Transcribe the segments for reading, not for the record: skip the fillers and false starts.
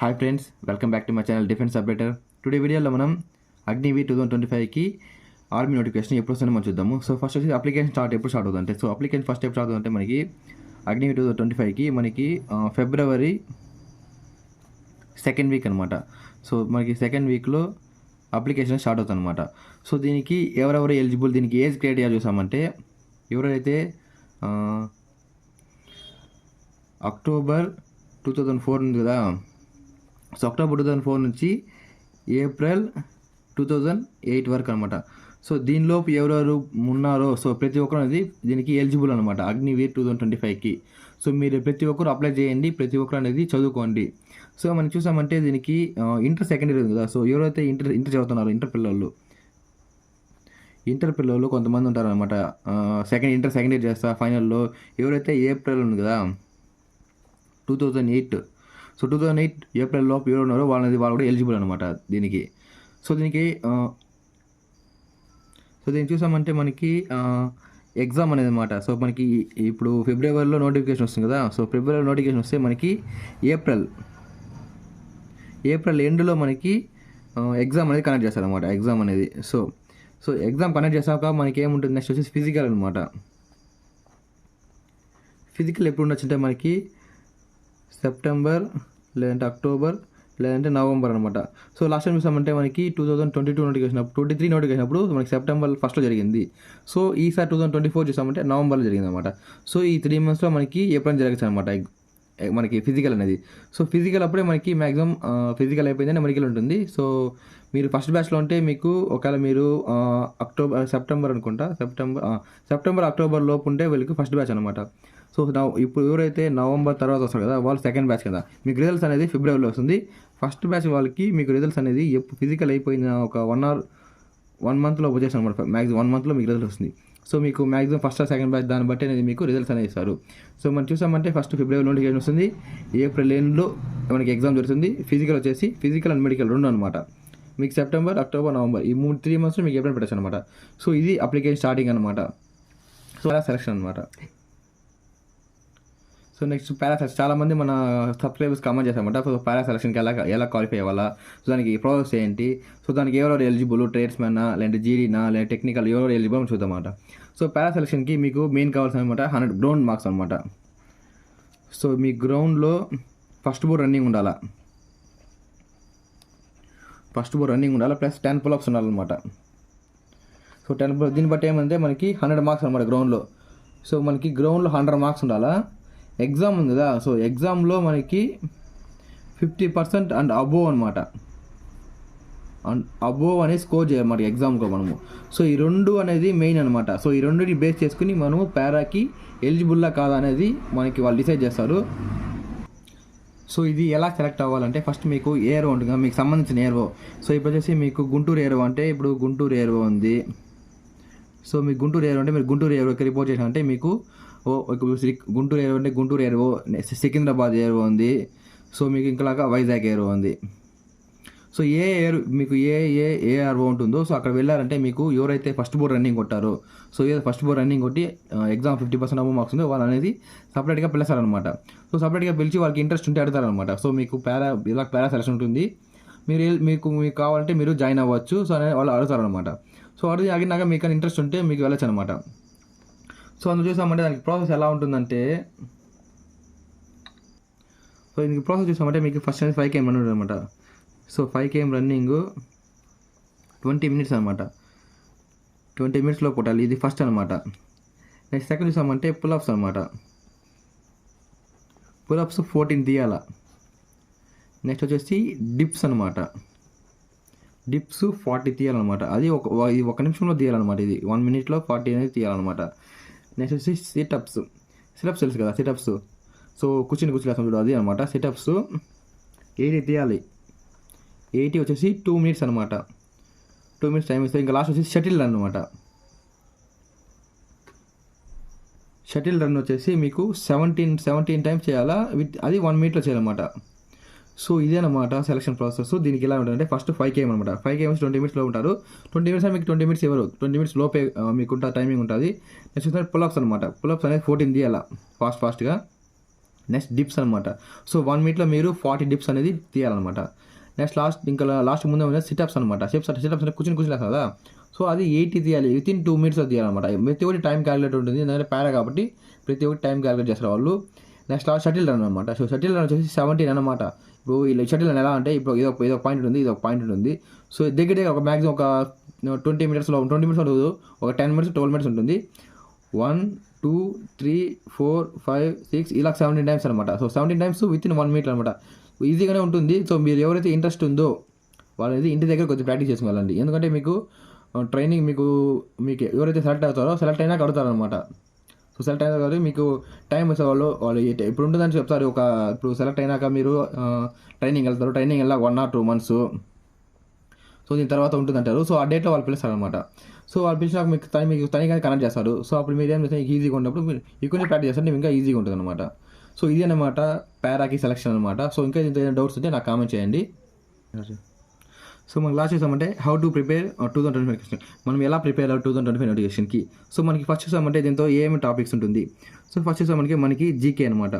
Hi friends, welcome back to my channel defence updater. Today వీడియోలో మనం Agniveer 2025కి army notification ఎప్పుడు వస్తుందో మనం చూద్దాము. సో ఫస్ట్ వచ్చి అప్లికేషన్ ఎప్పుడు స్టార్ట్ అవుతుందంటే అప్లికేషన్ ఫస్ట్ ఎప్పుడు స్టార్ట్ అవుతుందంటే మనకి అగ్నివీర్ 2025కి మనకి ఫిబ్రవరి సెకండ్ వీక్ అనమాట. సో మనకి సెకండ్ వీక్లో అప్లికేషన్ స్టార్ట్ అవుతుంది అనమాట. సో దీనికి ఎవరెవరు ఎలిజిబుల్, దీనికి ఏజ్ క్రైటీరియా చూసామంటే ఎవరైతే అక్టోబర్ 2004 ఉంది కదా, సో అక్టోబర్ 2004 నుంచి ఏప్రిల్ 2008 వరకు అనమాట. సో దీనిలోపు ఎవరెవరు ఉన్నారో సో ప్రతి ఒక్కరు అనేది దీనికి ఎలిజిబుల్ అనమాట అగ్నివీర్ 2025కి. సో మీరు ప్రతి ఒక్కరు అప్లై చేయండి, ప్రతి ఒక్కరు అనేది చదువుకోండి. సో మనం చూసామంటే దీనికి ఇంటర్ సెకండరీ ఉంది కదా, సో ఎవరైతే ఇంటర్ చదువుతున్నారో ఇంటర్ పిల్లలు కొంతమంది ఉంటారనమాట. ఇంటర్ సెకండ్ ఇయర్ చేస్తా ఫైనల్లో ఎవరైతే ఏప్రిల్ ఉంది కదా 2008, సో 2008 ఏప్రిల్ లోపు ఎవరు ఉన్నారో వాళ్ళు కూడా ఎలిజిబుల్ అనమాట దీనికి. సో దీనికి చూసామంటే మనకి ఎగ్జామ్ అనేది అనమాట. సో మనకి ఇప్పుడు ఫిబ్రవరిలో నోటిఫికేషన్ వస్తుంది కదా, సో ఫిబ్రవరి నోటిఫికేషన్ వస్తే మనకి ఏప్రిల్ ఎండ్లో మనకి ఎగ్జామ్ అనేది కండక్ట్ చేస్తారనమాట. ఎగ్జామ్ అనేది సో ఎగ్జామ్ కండక్ట్ చేశాక మనకి ఏముంటుంది, నెక్స్ట్ వచ్చేసి ఫిజికల్ అనమాట. ఫిజికల్ ఎప్పుడు ఉండొచ్చుంటే మనకి సెప్టెంబర్ లేదంటే అక్టోబర్ లేదంటే నవంబర్ అనమాట. సో లాస్ట్ టైం చూసామంటే మనకి 2022 నోటిఫికేషన్ 23 నోటిఫికేషన్ అప్పుడు మనకి సెప్టెంబర్ 1 జరిగింది. సో ఈసారి 2024 చూసామంటే నవంబర్లో జరిగింది అనమాట. సో ఈ 3 monthsలో మనకి ఎప్పుడైనా జరగచ్చు అనమాట మనకి ఫిజికల్ అనేది. సో ఫిజికల్ అప్పుడే మనకి మ్యాక్సిమం ఫిజికల్ అయిపోయిందంటే మెడికల్ ఉంటుంది. సో మీరు ఫస్ట్ బ్యాచ్లో ఉంటే మీకు ఒకవేళ మీరు సెప్టెంబర్ అక్టోబర్ లోపు ఉంటే వీళ్ళకి ఫస్ట్ బ్యాచ్ అనమాట. సో ఇప్పుడు ఎవరైతే నవంబర్ తర్వాత వస్తారు కదా వాళ్ళు సెకండ్ బ్యాచ్ కదా, మీకు రిజల్ట్స్ అనేది ఫిబ్రవరిలో వస్తుంది. ఫస్ట్ బ్యాచ్ వాళ్ళకి మీకు రిజల్ట్స్ అనేది ఫిజికల్ అయిపోయిన ఒక 1 monthలో వచ్చేస్తాను అనమాట. మ్యాక్సిమం 1 monthలో మీకు రిజల్ట్ వస్తుంది. సో మీకు మ్యాక్సిమం ఫస్ట్ సెకండ్ బ్యాచ్ దాన్ని బట్టి అనేది మీకు రిజల్ట్స్ అనేది ఇస్తారు. సో మనం చూసామంటే ఫస్ట్ ఫిబ్రవరి నోటిఫికేషన్ వస్తుంది, ఏప్రిల్ ఎండ్లో మనకి ఎగ్జామ్ జరుగుతుంది. ఫిజికల్ అండ్ మెడికల్ రెండు అనమాట. మీకు సెప్టెంబర్, అక్టోబర్, నవంబర్ ఈ 3 monthsలో మీకు ఎప్పుడైనా పెట్టచ్చు అనమాట. సో ఇది అప్లికేషన్ స్టార్టింగ్ అనమాట. సో అలా సెలక్షన్ అనమాట. సో నెక్స్ట్ పారా చాలామంది మన సబ్స్క్రైబర్స్ కామెంట్ చేస్తామంట. సో పారా సెలక్షన్కి ఎలా క్వాలిఫై అవ్వాలా, సో దానికి ప్రాసెస్ ఏంటి, సో దానికి ఎవరెవరు ఎలిజిబుల్, ట్రేడ్స్మెన్నా లేదంటే జీడీనా లేదా టెక్నికల్ ఎవరెవరు ఎలిజిబుల్ అని చూద్దామన్నమాట. సో పారా సెలక్షన్కి మీకు మెయిన్ కావాల్సిన అనమాట 100 గ్రౌండ్ మార్క్స్ అనమాట. సో మీ గ్రౌండ్లో ఫస్ట్ బోర్ రన్నింగ్ ఉండాలా, ప్లస్ 10 pull-ups ఉండాలన్నమాట. సో 10 దీన్ని బట్టి ఏమంటే మనకి 100 మార్క్స్ అనమాట గ్రౌండ్లో. సో మనకి గ్రౌండ్లో 100 మార్క్స్ ఉండాలా. ఎగ్జామ్ ఉంది కదా, సో ఎగ్జామ్లో మనకి 50% అండ్ అబోవ్ అనమాట. అబోవ్ అనేది స్కోర్ చేయాలన్నమాట ఎగ్జామ్లో మనము. సో ఈ రెండు అనేది మెయిన్ అనమాట. సో ఈ రెండుని బేస్ చేసుకుని మనము పారాకి ఎలిజిబుల్లా కాదా అనేది మనకి వాళ్ళు డిసైడ్ చేస్తారు. సో ఇది ఎలా సెలెక్ట్ అవ్వాలంటే ఫస్ట్ మీకు ఏరో ఉంటుంది కదా, మీకు సంబంధించిన ఏరో. సో ఇప్పుడు వచ్చేసి మీకు గుంటూరు ఏరో అంటే ఇప్పుడు గుంటూరు ఏరో ఉంది. సో మీకు గుంటూరు ఏరో అంటే మీరు గుంటూరు ఏరోకి రిపోర్ట్ చేసారంటే మీకు గుంటూరు ఏరో అంటే గుంటూరు ఏరో, సికింద్రాబాద్ ఏరో ఉంది. సో మీకు ఇంకలాగా వైజాగ్ ఏరో ఉంది. సో మీకు ఏఆర్ఓ ఉంటుందో సో అక్కడ వెళ్ళారంటే మీకు ఎవరైతే ఫస్ట్ బోర్ రన్నింగ్ కొట్టారో, సో ఫస్ట్ బోర్ రన్నింగ్ కొట్టి ఎగ్జామ్ 50% అబోవ్ మార్క్స్ ఉందో వాళ్ళు అనేది సపరేట్గా పిలుస్తారనమాట. సో సపరేట్గా పిలిచి వాళ్ళకి ఇంట్రెస్ట్ ఉంటే అడుగుతారనమాట. సో మీకు పారా సెలక్షన్ ఉంటుంది, మీకు కావాలంటే మీరు జాయిన్ అవ్వచ్చు. సో అనేది వాళ్ళు అడుగుతారనమాట. సో అడిగినాక మీకు ఇంట్రెస్ట్ ఉంటే మీకు వెళ్ళచ్చు అనమాట. సో అందులో చూసామంటే దానికి ప్రాసెస్ ఎలా ఉంటుందంటే, సో దీనికి ప్రాసెస్ చూసామంటే మీకు ఫస్ట్ అనేది 5 km రన్ ఉంటుంది అనమాట. సో 5 km రన్నింగ్ 20 minutes అనమాట. 20 minutesలో కొట్టాలి, ఇది ఫస్ట్ అనమాట. నెక్స్ట్ సెకండ్ చూసామంటే పుల్అప్స్ అనమాట. పుల్అప్స్ 14 తీయాల. నెక్స్ట్ వచ్చేసి డిప్స్ అనమాట. డిప్స్ 40 తీయాలన్నమాట. అది ఒక నిమిషంలో తీయాలన్నమాట. ఇది 1 minute 40 అనేది తీయాలన్నమాట. నెక్స్ట్ వచ్చి సిటప్స్ తెలుసు కదా, సిటప్స్. సో కూర్చుని వేస్తాం చూడు, అది అనమాట సిటప్స్ 80 తీయాలి. 80 వచ్చేసి 2 minutes అనమాట. 2 minutes టైం ఇస్తే ఇంకా లాస్ట్ వచ్చేసి షటిల్ రన్ అనమాట. షటిల్ రన్ వచ్చేసి మీకు 17 times చేయాలా, అది 1 minute చేయాలన్నమాట. సో ఇదేనమాట సెలక్షన్ ప్రాసెస్. దీనికి ఎలా ఉంటుందంటే ఫస్ట్ 5 km అనమాట. 5 km 20 minutesలో ఉంటారు. 20 minutes మీకు 20 minutes ఎవరు 20 minutes లోపే మీకు టైమింగ్ ఉంటుంది. నెక్స్ట్ పుల్అప్స్ అనమాట. పుల్అప్స్ అనేది 14 తీయాలా ఫాస్ట్గా. నెక్స్ట్ డిప్స్ అనమాట. సో 1 మినిట్లో మీరు 40 డిప్స్ అనేది తీయాలన్నమాట. నెక్స్ట్ లాస్ట్ ముందు సిటప్స్ అనమాట. సిటప్స్ అంటే కూర్చొని లేస్తారు కదా, సో అది 80 తీయాలి, వితిన్ 2 మినిట్స్లో తీయాలన్నమాట. ప్రతి ఒక్కటి టైం క్యాలిక్యులేట్ ఉంటుంది, ఎందుకంటే పారా కాబట్టి ప్రతి ఒక్కటి టైం క్యాలిక్యులేట్ చేస్తారు వాళ్ళు. నెక్స్ట్ షటిల్ రన్ అనమాట. సో షటిల్ రన్ వచ్చేసి 17 అనమాట. ఇప్పుడు ఇలా షటిల్ రన్ ఎలా అంటే ఇప్పుడు ఏదో పాయింట్ ఉంటుంది, ఇది ఒక పాయింట్ ఉంటుంది. సో దగ్గర ఒక మ్యాక్సిమం ఒక 20 మినిట్స్ ఉంటుంది, ఒక 10 మినిట్స్ 12 మినిట్స్ ఉంటుంది. 1 2 3 4 5 6 ఇలా 17 టైమ్స్ అనమాట. సో 17 టైమ్స్ వితిన్ 1 మినిట్ అనమాట. ఈజీగానే ఉంటుంది. సో మీరు ఎవరైతే ఇంట్రెస్ట్ ఉందో వాళ్ళది ఇంటి దగ్గర కొంచెం ప్రాక్టీస్ చేసుకోవాలండి. ఎందుకంటే మీకు ట్రైనింగ్ మీకు ఎవరైతే సెలెక్ట్ అవుతారో సెలెక్ట్ అయినాక అడుగుతారనమాట. సో సెలెక్ట్ అయినా కాబట్టి మీకు టైం వచ్చే వాళ్ళు ఇప్పుడు ఉంటుందని చెప్తారు. ఇప్పుడు సెలెక్ట్ అయినాక మీరు ట్రైనింగ్ వెళ్తారు, ట్రైనింగ్ వెళ్ళాక 1 or 2 months, సో దీని తర్వాత ఉంటుందంటారు. సో ఆ డేట్లో వాళ్ళు పిలుస్తారనమాట. సో వాళ్ళు పిలిచినాక మీకు తనిగానే కనెక్ట్ చేస్తారు. సో అప్పుడు మీరు ఏం చేస్తే మీకు ఈజీగా ఉన్నప్పుడు మీరు ఎక్కువ ప్రాక్టీస్ చేస్తే ఇంకా ఈజీగా ఉంటుంది అనమాట. సో ఇది అనమాట పారాకి సెలెక్షన్ అనమాట. సో ఇంకా దీంతో ఏదైనా డౌట్స్ ఉంటే నాకు కామెంట్ చేయండి. సో మనం లాస్ట్ చూసామంటే హౌ టు ప్రిపేర్ 2025 నోటిఫికేషన్, మనం ఎలా ప్రిపేర్ అవ్వాలి 2025 నోటిఫికేషన్కి. సో మనకి ఫస్ట్ చూసామంటే దీంతో ఏమి టాపిక్స్ ఉంటుంది. సో ఫస్ట్ చూసామంటే మనకి జీకే అనమాట.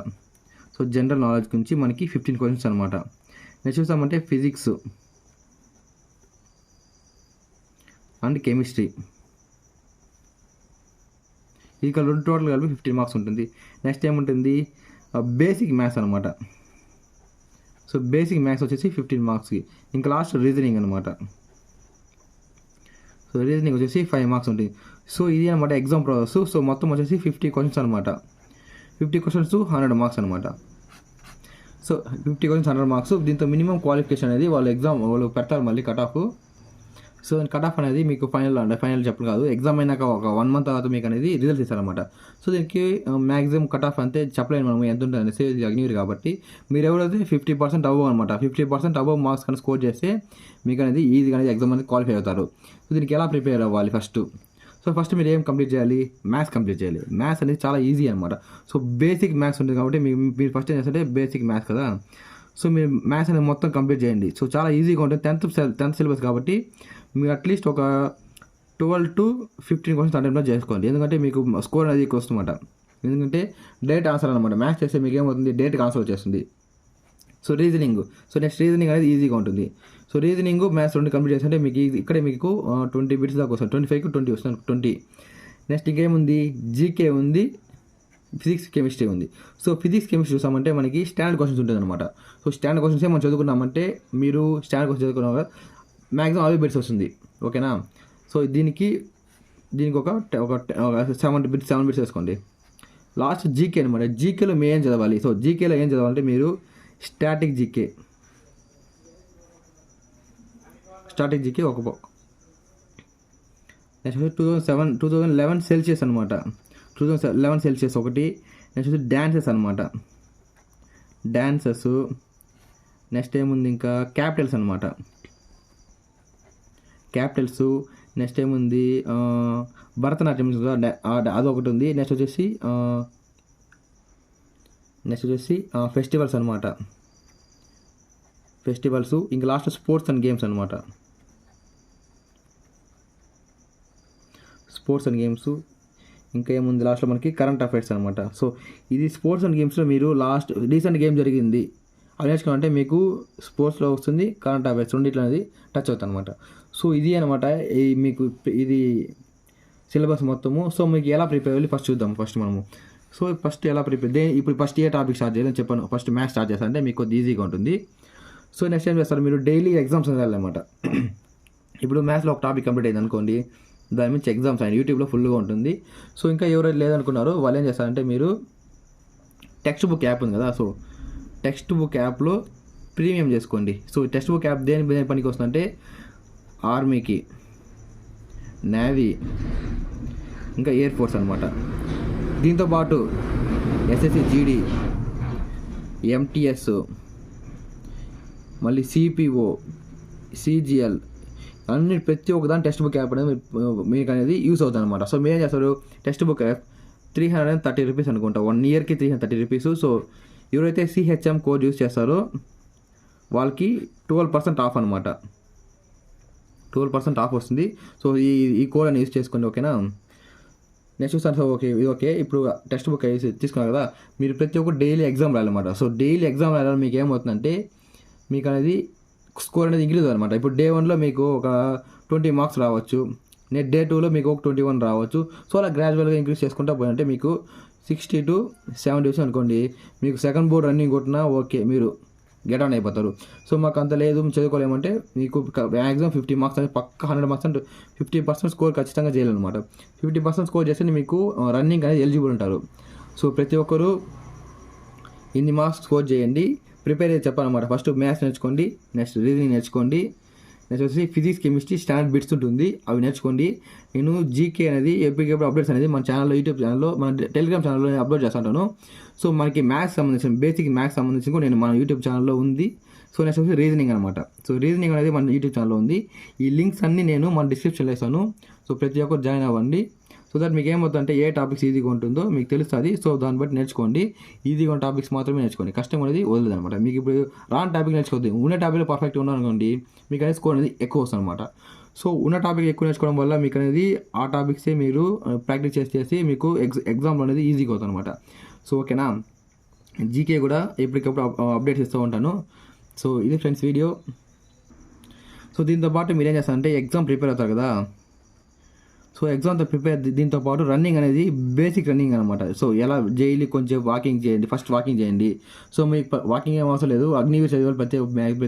సో జనరల్ నాలెడ్జ్ గురించి మనకి 15 క్వశ్చన్స్ అనమాట. నెక్స్ట్ చూసామంటే ఫిజిక్స్ అండ్ కెమిస్ట్రీ, ఇక రెండు టోటల్ కలిపి 15 మార్క్స్ ఉంటుంది. నెక్స్ట్ ఏముంటుంది బేసిక్ మ్యాథ్స్ అనమాట. సో బేసిక్ మ్యాథ్స్ వచ్చేసి 15 మార్క్స్కి. ఇంకా లాస్ట్ రీజనింగ్ అనమాట. సో రీజనింగ్ వచ్చేసి 5 మార్క్స్ ఉంటుంది. సో ఇది అనమాట ఎగ్జామ్ ప్రాసెస్. సో మొత్తం వచ్చేసి 50 క్వశ్చన్స్ అనమాట. 50 క్వశ్చన్స్ 100 మార్క్స్ అనమాట. So 50 questions 100 marks. దీంతో మినిమం క్వాలిఫికేషన్ అనేది వాళ్ళు పెడతారు మళ్ళీ cut off. So cut off అనేది మీకు ఫైనల్ చెప్పడం కాదు, ఎగ్జామ్ అయినాక ఒక 1 month తర్వాత మీకు అనేది రిజల్ట్స్ ఇస్తారనమాట. సో దీనికి మ్యాక్సిమం కట్ ఆఫ్ అంతే చెప్పలేను మనం ఎంత ఉంటుంది అనేసి, ఇది అగ్నివీర్ కాబట్టి మీరు ఎవరైతే 50% అబవ్ అనమాట, 50% అబవ్ మార్క్స్ కానీ స్కోర్ చేస్తే మీకు అనేది ఈజీగా అనేది ఎగ్జామ్ అనేది క్వాలిఫై అవుతారు. సో దీనికి ఎలా ప్రిపేర్ అవ్వాలి ఫస్ట్ మీరు ఏం కంప్లీట్ చేయాలి, మ్యాథ్స్ కంప్లీట్ చేయాలి. మ్యాథ్స్ అనేది చాలా ఈజీ అనమాట. సో బేసిక్ మ్యాథ్స్ ఉంటుంది కాబట్టి మీరు ఫస్ట్ ఏం చేస్తుంటే బేసిక్ మ్యాథ్స్ కదా, సో మీరు మ్యాథ్స్ అనేది మొత్తం కంప్లీట్ చేయండి. సో చాలా ఈజీగా ఉంటుంది. 10th సిలబస్ కాబట్టి మీరు అట్లీస్ట్ ఒక 12 to 15 క్వశ్చన్స్ అటెంప్ట్ చేసుకోండి. ఎందుకంటే మీకు స్కోర్ అనేది ఎక్కువ వస్తుందన్నమాట. ఎందుకంటే డైరెక్ట్ ఆన్సర్ అనమాట. మ్యాథ్స్ చేస్తే మీకు ఏమవుతుంది, డైరెక్ట్ ఆన్సర్ వచ్చేస్తుంది. సో నెక్స్ట్ రీజనింగ్ అనేది ఈజీగా ఉంటుంది. సో రీజనింగ్ మ్యాథ్స్ రెండు కంప్లీట్ చేస్తుంటే మీకు ఇక్కడే మీకు 20 బిట్స్ దాకా వస్తుంది, 25 to 20 వస్తుంది, 20. నెక్స్ట్ ఇంకేముంది, జీకే ఉంది, ఫిజిక్స్ కెమిస్ట్రీ ఉంది. సో ఫిజిక్స్ కెమిస్ట్రీ చూసామంటే మనకి స్టాండర్డ్ క్వశ్చన్స్ ఉంటుంది అనమాట. సో స్టాండర్డ్ క్వశ్చన్స్ మనం చదువుకున్నామంటే మీరు స్టాండర్డ్ క్వశ్చన్ చదువుకున్నా మ్యాక్సిమం అవే బిట్స్ వస్తుంది, ఓకేనా. సో దీనికి ఒక 7 బిట్స్ వేసుకోండి. లాస్ట్ జీకే అనమాట. జీకేలో మేము ఏం చదవాలి, సో జీకేలో ఏం చదవాలంటే మీరు స్టాటిక్ జీకే ఒక నెక్స్ట్ 2011 సెల్సియస్ అనమాట. 2011 సెల్సియస్ ఒకటి. నెక్స్ట్ డాన్సెస్ అనమాట, డాన్సెస్. నెక్స్ట్ ఏముంది, ఇంకా క్యాపిటల్స్ అనమాట, క్యాపిటల్స్. నెక్స్ట్ ఏముంది, భరతనాట్యం అదొకటి ఉంది. నెక్స్ట్ వచ్చేసి ఫెస్టివల్స్ అనమాట, ఫెస్టివల్స్. ఇంకా లాస్ట్ స్పోర్ట్స్ అండ్ గేమ్స్ అనమాట, స్పోర్ట్స్ అండ్ గేమ్స్. ఇంకా ఏముంది లాస్ట్లో మనకి కరెంట్ అఫైర్స్ అనమాట. సో ఇది స్పోర్ట్స్ అండ్ గేమ్స్లో మీరు రీసెంట్ గేమ్ జరిగింది అది నేర్చుకోవాలంటే మీకు స్పోర్ట్స్లో వస్తుంది, కరెంట్ అఫైర్స్ రెండిట్లో అనేది టచ్ అవుతుంది అనమాట. సో ఇది అనమాట మీకు ఇది సిలబస్ మొత్తము. సో మీకు ఎలా ప్రిపేర్ అవ్వాలి ఫస్ట్ చూద్దాం. మనము సో ఫస్ట్ ఎలా ప్రిపేర్, ఇప్పుడు ఫస్ట్ ఏ టాపిక్ స్టార్ట్ చేయాలని చెప్పాను. ఫస్ట్ మ్యాథ్స్ స్టార్ట్ చేస్తాను అంటే మీకు కొద్ది ఈజీగా ఉంటుంది. సో నెక్స్ట్ ఏం చేస్తారు, మీరు డైలీ ఎగ్జామ్స్ చదవాలన్నమాట. ఇప్పుడు మ్యాథ్స్లో ఒక టాపిక్ కంప్లీట్ అయింది అనుకోండి, దాని నుంచి ఎగ్జామ్స్ ఆయన యూట్యూబ్లో ఫుల్గా ఉంటుంది. సో ఇంకా ఎవరైతే లేదనుకున్నారో వాళ్ళు ఏం చేస్తారంటే మీరు టెక్స్ట్ బుక్ యాప్ ఉంది కదా, సో టెక్స్ట్ బుక్ యాప్లో ప్రీమియం చేసుకోండి. సో టెక్స్ట్ బుక్ యాప్ దేని పనికి వస్తుందంటే ఆర్మీకి, నేవీ, ఇంకా ఎయిర్ ఫోర్స్ అనమాట. దీంతోపాటు ఎస్ఎస్సి జీడీ, ఎంటీఎస్, మళ్ళీ సిపిఓ, సిజిఎల్ అన్ని ప్రతి ఒక్కదాని టెక్స్ట్ బుక్ యాప్ అనేది మీకు అనేది యూస్ అవుతుంది అనమాట. సో మీరు ఏం చేస్తారు, టెక్స్ట్ బుక్ యాప్ 330 రూపీస్ అనుకుంటా, 1 yearకి 330 రూపీస్. సో ఎవరైతే సిహెచ్ఎం కోడ్ యూస్ చేస్తారో వాళ్ళకి 12% ఆఫ్ అనమాట, 12% ఆఫ్ వస్తుంది. సో ఈ కోడ్ అని యూస్ చేసుకోండి, ఓకేనా. నెక్స్ట్ చూస్తాను. సో ఓకే ఇది ఓకే. ఇప్పుడు టెక్స్ట్ బుక్ వేసి తీసుకున్నారు కదా, మీరు ప్రతి ఒక్కరు డైలీ ఎగ్జామ్ రాయాలన్నమాట. సో డైలీ ఎగ్జామ్ రాయాలని మీకు ఏమవుతుందంటే మీకు అనేది స్కోర్ అనేది ఇంక్రీజ్ అనమాట. ఇప్పుడు డే 1లో మీకు ఒక 20 మార్క్స్ రావచ్చు, డే 2లో మీకు ఒక 21 రావచ్చు. సో అలా గ్రాడ్యువల్గా ఇంక్రీజ్ చేసుకుంటా పోయింటే మీకు 60 to 70 అనుకోండి, మీకు సెకండ్ బోర్డ్ రన్నింగ్ కొట్టినా ఓకే మీరు గెట్ ఆన్ అయిపోతారు. సో మాకు అంత లేదు చదువుకోలేమంటే మీకు మ్యాక్సిమం 50 మార్క్స్ అనేది పక్క 100% 50% స్కోర్ ఖచ్చితంగా చేయాలన్నమాట. 50% స్కోర్ చేస్తే మీకు రన్నింగ్ అనేది ఎలిజిబుల్ ఉంటారు. సో ప్రతి ఒక్కరు ఇన్ని మార్క్స్ స్కోర్ చేయండి, ప్రిపేర్ అయ్యి చెప్పాలన్నమాట. ఫస్ట్ మ్యాథ్స్ నేర్చుకోండి, నెక్స్ట్ రీజనింగ్ నేర్చుకోండి, నెక్స్ట్ వచ్చి ఫిజిక్స్ కెమిస్ట్రీ స్టాండర్డ్ బిట్స్ ఉంటుంది అవి నేర్చుకోండి. నేను జీకే అనేది ఎప్పటికప్పుడు అప్డేట్స్ అనేది మన ఛానల్లో, యూట్యూబ్ ఛానల్లో, మన టెలిగ్రామ్ ఛానల్లో అప్లోడ్ చేస్తుంటాను. సో మనకి మ్యాథ్స్ సంబంధించిన బేసిక్ మ్యాథ్స్ సంబంధించి కూడా నేను మన యూట్యూబ్ ఛానల్లో ఉంది. సో నెక్స్ట్ వచ్చి రీజనింగ్ అనమాట. సో రీజనింగ్ అనేది మన యూట్యూబ్ ఛానల్లో ఉంది. ఈ లింక్స్ అన్నీ నేను మన డిస్క్రిప్షన్లో ఇస్తాను. సో ప్రతి ఒక్కరు జాయిన్ అవ్వండి. సో దట్ మీకు ఏమవుతుందంటే ఏ టాపిక్స్ ఈజీగా ఉంటుందో మీకు తెలుస్తుంది. సో దాన్ని బట్టి నేర్చుకోండి. ఈజీగా ఉన్న టాపిక్స్ మాత్రమే నేర్చుకోండి, కష్టం అనేది వదలదు అనమాట. మీకు ఇప్పుడు రాని టాపిక్ నేర్చుకోవద్దు, ఉన్న టాపిక్లో పర్ఫెక్ట్ ఉన్నారనుకోండి మీకు అనేది స్కోర్ అనేది ఎక్కువ వస్తుంది అనమాట. సో ఉన్న టాపిక్ ఎక్కువ నేర్చుకోవడం వల్ల మీకు అనేది ఆ టాపిక్సే మీరు ప్రాక్టీస్ చేసి మీకు ఎగ్జామ్లో అనేది ఈజీగా అవుతుంది అనమాట. సో ఓకేనా, జీకే కూడా ఎప్పటికప్పుడు అప్డేట్స్ ఇస్తూ ఉంటాను. సో ఇది ఫ్రెండ్స్ వీడియో. సో దీంతో పాటు మీరు ఏం చేస్తారంటే ఎగ్జామ్ ప్రిపేర్ అవుతారు కదా, సో ఎగ్జామ్తో ప్రిపేర్ దీంతో పాటు రన్నింగ్ అనేది బేసిక్ రన్నింగ్ అనమాట. సో ఎలా డైలీ కొంచెం వాకింగ్ చేయండి, ఫస్ట్ వాకింగ్ చేయండి. సో మీకు వాకింగ్ ఏం అవసరం లేదు, అగ్నివీర్ చదివే ప్రతి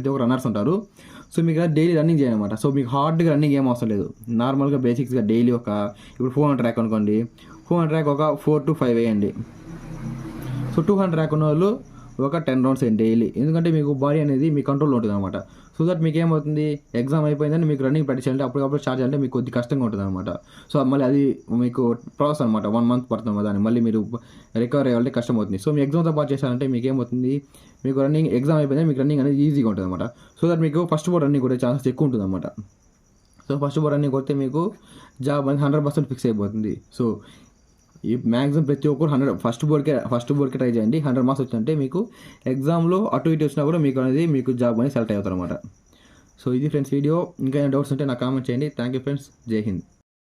ఒక్క రన్నర్స్ ఉంటారు. సో మీకు డైలీ రన్నింగ్ చేయాలి అనమాట. సో మీకు హార్డ్గా రన్నింగ్ ఏం అవసరం లేదు, నార్మల్గా బేసిక్స్గా డైలీ ఒక ఇప్పుడు 400 ట్రాక్ అనుకోండి, 400 ట్రాక్ ఒక 4 to 5 వేయండి. సో 200 ట్రాక్ ఉన్న వాళ్ళు ఒక 10 రౌండ్స్ వేయండి డైలీ, ఎందుకంటే మీకు బాడీ అనేది మీ కంట్రోల్లో ఉంటుంది అనమాట. సో దట్ మీకు ఏమవుతుంది, ఎగ్జామ్ అయిపోయిందని మీకు రన్నింగ్ ప్రాక్టీస్ చేయాలంటే అప్పటికప్పుడు స్టార్ట్ చేయాలంటే మీకు కొద్ది కష్టంగా ఉంటుంది అనమాట. సో మళ్ళీ అది మీకు ప్రాసెస్ అనమాట, 1 month పడుతుంది దాన్ని మళ్ళీ మీరు రికవర్ అయ్యాలంటే కష్టం అవుతుంది. సో మీ ఎగ్జామ్తో పాటు చేశారంటే మీకు ఏమవుతుంది, మీకు రన్నింగ్ ఎగ్జామ్ అయిపోయిందని మీకు రన్నింగ్ అనేది ఈజీగా ఉంటుంది అనమాట. సో దట్ మీకు ఫస్ట్ బోర్డ్ రన్నింగ్ కొట్టే ఛాన్సెస్ ఎక్కువ ఉంటుంది అనమాట. సో ఫస్ట్ బోర్డ్ రన్నింగ్ కొడితే మీకు జాబ్ అనేది 100% ఫిక్స్ అయిపోతుంది. సో ఈ మ్యాక్సిమం ప్రతి ఒక్కరు ఫస్ట్ బోర్డ్కే ట్రై చేయండి. 100 మార్క్స్ వచ్చిందంటే మీకు ఎగ్జామ్లో అటు ఇటు వచ్చినా కూడా మీకు అనేది మీకు జాబ్ అనేది సెలెక్ట్ అవుతారు అనమాట. సో ఇది ఫ్రెండ్స్ వీడియో. ఇంకా ఏమైనా డౌట్స్ ఉంటే నాకు కామెంట్ చేయండి. థ్యాంక్ యూ ఫ్రెండ్స్, జై హింద్.